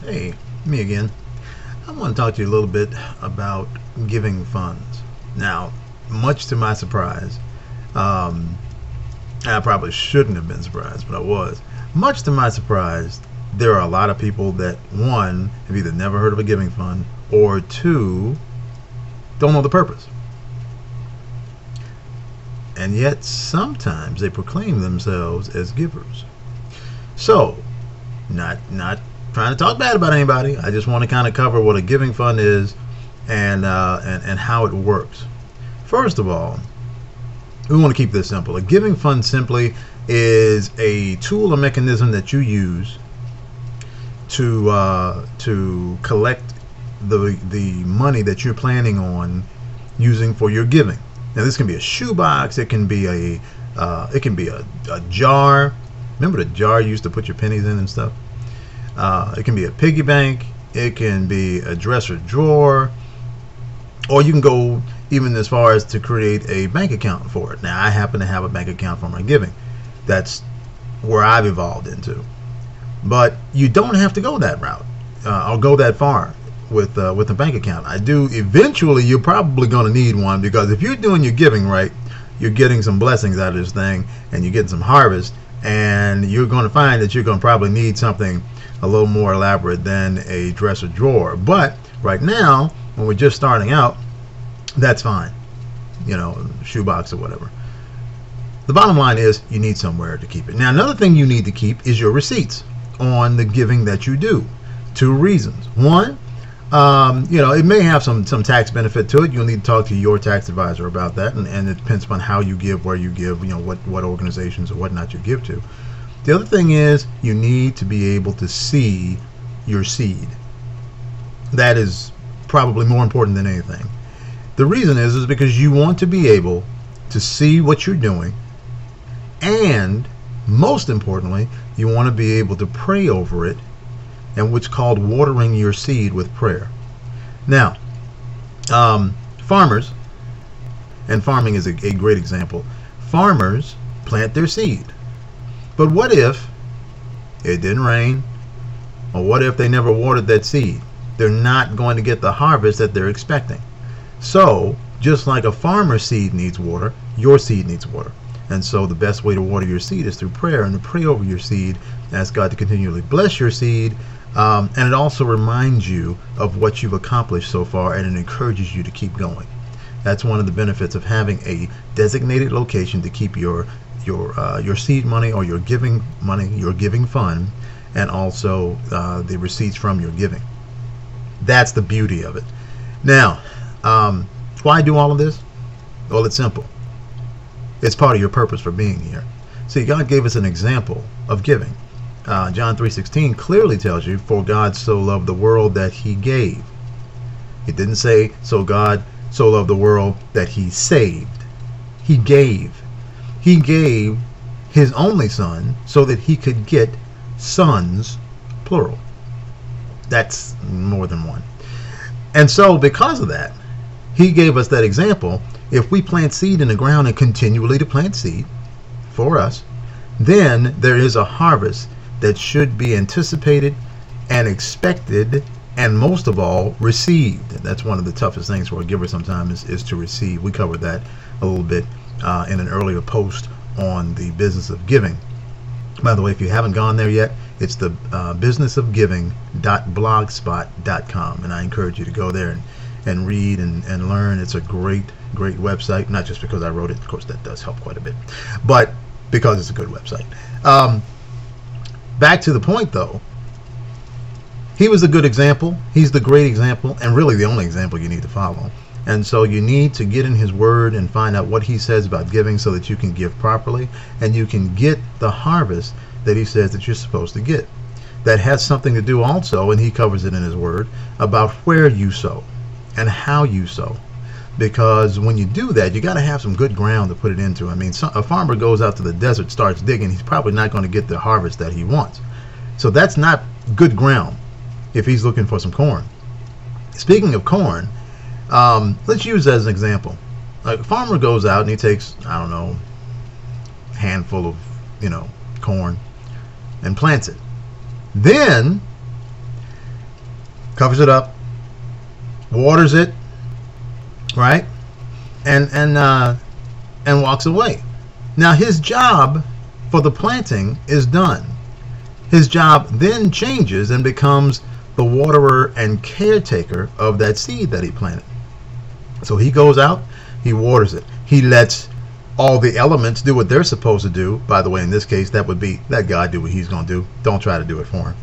Hey, me again. I want to talk to you a little bit about giving funds. Now, much to my surprise, um, I probably shouldn't have been surprised, but I was. Much to my surprise, there are a lot of people that, one, have either never heard of a giving fund, or two, don't know the purpose. And yet, sometimes they proclaim themselves as givers. So, not trying to talk bad about anybody. I just want to kind of cover what a giving fund is and how it works. First of all, we want to keep this simple. A giving fund simply is a tool or mechanism that you use to collect the money that you're planning on using for your giving. Now, this can be a shoebox. It can be a jar. Remember the jar you used to put your pennies in and stuff? It can be a piggy bank. It can be a dresser drawer, or you can go even as far as to create a bank account for it. Now, I happen to have a bank account for my giving. That's where I've evolved into. But you don't have to go that route or go that far with a bank account. I do. Eventually, you're probably going to need one, because if you're doing your giving right, you're getting some blessings out of this thing, and you're getting some harvest, and you're going to find that you're going to probably need something a little more elaborate than a dresser drawer. But right now, when we're just starting out, that's fine. You know, shoebox or whatever. The bottom line is you need somewhere to keep it. Now, another thing you need to keep is your receipts on the giving that you do. Two reasons. One, it may have some tax benefit to it. You'll need to talk to your tax advisor about that, and it depends upon how you give, where you give, what organizations or whatnot you give to. The other thing is you need to be able to see your seed. That is probably more important than anything. The reason is because you want to be able to see what you're doing, and most importantly, you want to be able to pray over it, and what's called watering your seed with prayer. Now, farmers, and farming is a great example. Farmers plant their seed. But what if it didn't rain? Or what if they never watered that seed? They're not going to get the harvest that they're expecting. So, just like a farmer's seed needs water, your seed needs water. And so the best way to water your seed is through prayer, and to pray over your seed, ask God to continually bless your seed, and it also reminds you of what you've accomplished so far, and it encourages you to keep going. That's one of the benefits of having a designated location to keep your seed money, or your giving money, your giving fund, and also the receipts from your giving. That's the beauty of it. Now, why do all of this? Well, it's simple. It's part of your purpose for being here. See, God gave us an example of giving. John 3:16 clearly tells you, for God so loved the world that he gave. It didn't say, so God so loved the world that he saved. He gave. He gave his only son so that he could get sons, plural. That's more than one. And so because of that, he gave us that example. If we plant seed in the ground and continually to plant seed for us, then there is a harvest that should be anticipated and expected, and most of all, received. That's one of the toughest things for a giver sometimes is to receive. We covered that a little bit in an earlier post on the business of giving. By the way, if you haven't gone there yet, it's the businessofgiving.blogspot.com, and I encourage you to go there and read and learn. It's a great website, not just because I wrote it. Of course, that does help quite a bit, but because it's a good website. Back to the point, though. He was a good example. He's the great example, and really the only example you need to follow. And so you need to get in his word and find out what he says about giving, so that you can give properly and you can get the harvest that he says that you're supposed to get. That has something to do also, and he covers it in his word, about where you sow and how you sow. Because when you do that, you got to have some good ground to put it into. I mean, a farmer goes out to the desert, starts digging, he's probably not going to get the harvest that he wants. So that's not good ground if he's looking for some corn. Speaking of corn, let's use as an example. A farmer goes out and he takes, I don't know, a handful of, corn and plants it. Then covers it up, waters it, right, and walks away. Now his job for the planting is done. His job then changes and becomes the waterer and caretaker of that seed that he planted. So he goes out, he waters it, he lets all the elements do what they're supposed to do. By the way, in this case, that would be let God do what he's going to do. Don't try to do it for him.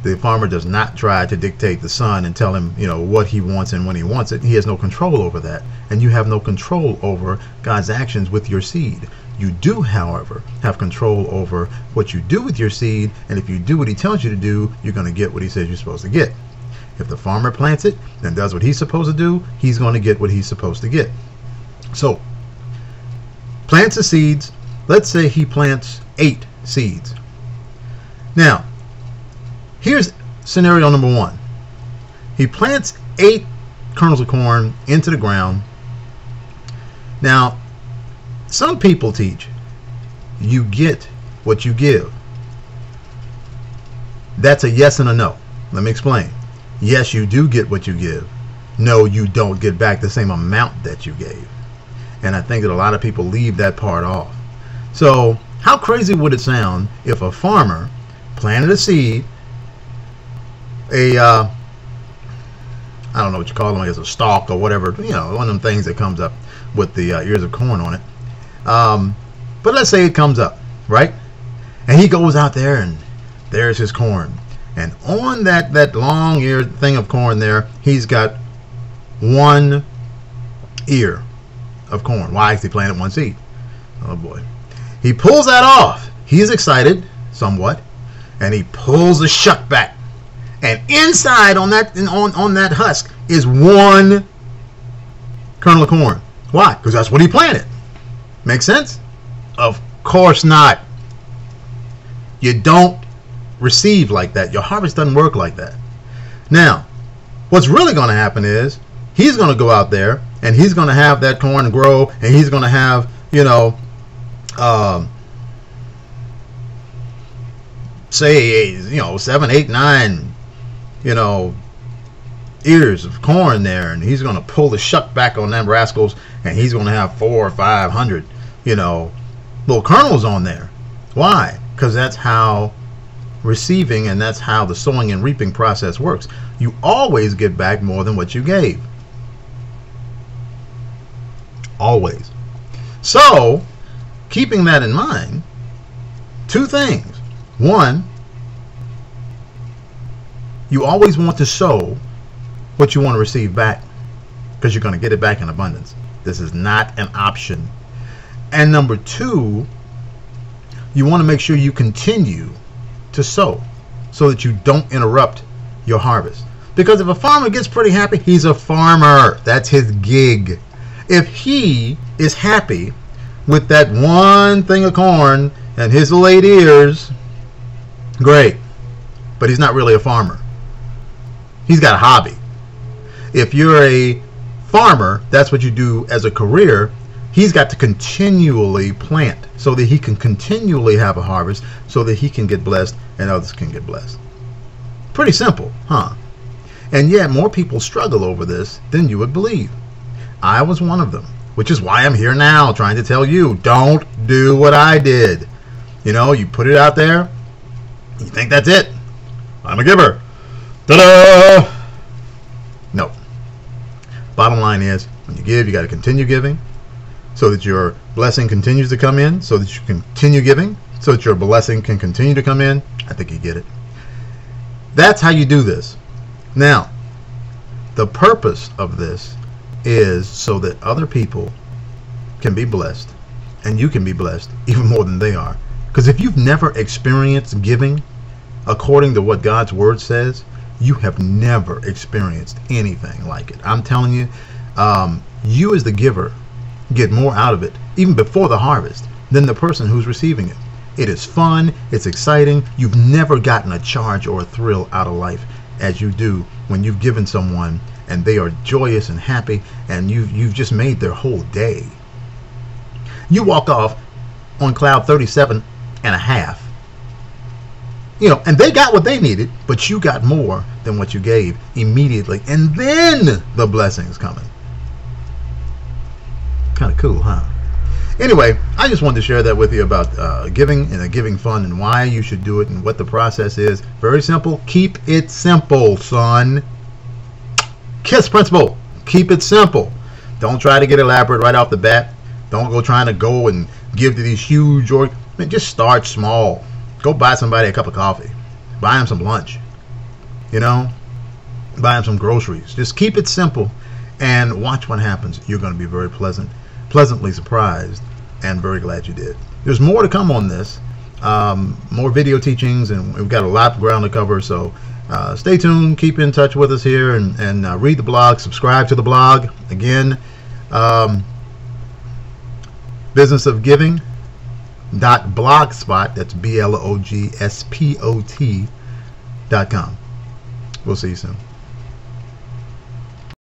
The farmer does not try to dictate the sun and tell him, what he wants and when he wants it. He has no control over that. And you have no control over God's actions with your seed. You do, however, have control over what you do with your seed. And if you do what he tells you to do, you're going to get what he says you're supposed to get. If the farmer plants it and does what he's supposed to do, he's going to get what he's supposed to get. So, plants the seeds. Let's say he plants 8 seeds. Now, here's scenario number 1. He plants 8 kernels of corn into the ground. Now, some people teach you get what you give. That's a yes and a no. Let me explain. Yes, you do get what you give. No, you don't get back the same amount that you gave. And I think that a lot of people leave that part off. So how crazy would it sound if a farmer planted a seed, I don't know what you call them, I guess a stalk or whatever, one of them things that comes up with the ears of corn on it. But let's say it comes up, right? And he goes out there and there's his corn. And on that long eared thing of corn there, he's got 1 ear of corn. Why? Because he planted 1 seed. Oh boy. He pulls that off. He's excited somewhat, and he pulls the shuck back. And inside on that husk is 1 kernel of corn. Why? Because that's what he planted. Make sense? Of course not. You don't receive like that. Your harvest doesn't work like that. Now, what's really going to happen is he's going to go out there and he's going to have that corn grow, and he's going to have, say, 7, 8, 9, ears of corn there, and he's going to pull the shuck back on them rascals, and he's going to have 400 or 500, little kernels on there. Why? Because that's how receiving and that's how the sowing and reaping process works. You always get back more than what you gave. Always. So, keeping that in mind, 2 things. 1, you always want to sow what you want to receive back, because you're going to get it back in abundance. This is not an option. And number 2, you want to make sure you continue to sow so that you don't interrupt your harvest. Because if a farmer gets pretty happy, he's a farmer. That's his gig. If he is happy with that 1 thing of corn and his little 8 ears, great. But he's not really a farmer. He's got a hobby. If you're a farmer, that's what you do as a career. He's got to continually plant so that he can continually have a harvest, so that he can get blessed and others can get blessed. Pretty simple, huh? And yet more people struggle over this than you would believe. I was one of them, which is why I'm here now trying to tell you, don't do what I did. You put it out there, you think that's it. I'm a giver. Ta-da! No. Bottom line is, when you give, you got to continue giving so that your blessing continues to come in, so that you continue giving, so that your blessing can continue to come in. I think you get it. That's how you do this. Now, the purpose of this is so that other people can be blessed, and you can be blessed even more than they are. Because if you've never experienced giving according to what God's word says, you have never experienced anything like it. I'm telling you, you as the giver get more out of it even before the harvest than the person who's receiving it. It is fun, it's exciting. You've never gotten a charge or a thrill out of life as you do when you've given someone and they are joyous and happy, and you've just made their whole day. You walk off on cloud 37 and a half. You know, and they got what they needed, but you got more than what you gave immediately, and then the blessings coming. Kind of cool, huh? Anyway, I just wanted to share that with you about giving and a giving fund and why you should do it and what the process is. Very simple. Keep it simple, son. KISS principle. Keep it simple. Don't try to get elaborate right off the bat. Don't go trying to go and give to these huge just start small. Go buy somebody a cup of coffee. Buy them some lunch. You know? Buy them some groceries. Just keep it simple and watch what happens. You're going to be very pleasantly surprised and very glad you did. There's more to come on this. More video teachings, and we've got a lot of ground to cover, so stay tuned, keep in touch with us here, and read the blog, subscribe to the blog. Again, businessofgiving.blogspot, that's blogspot.com. We'll see you soon.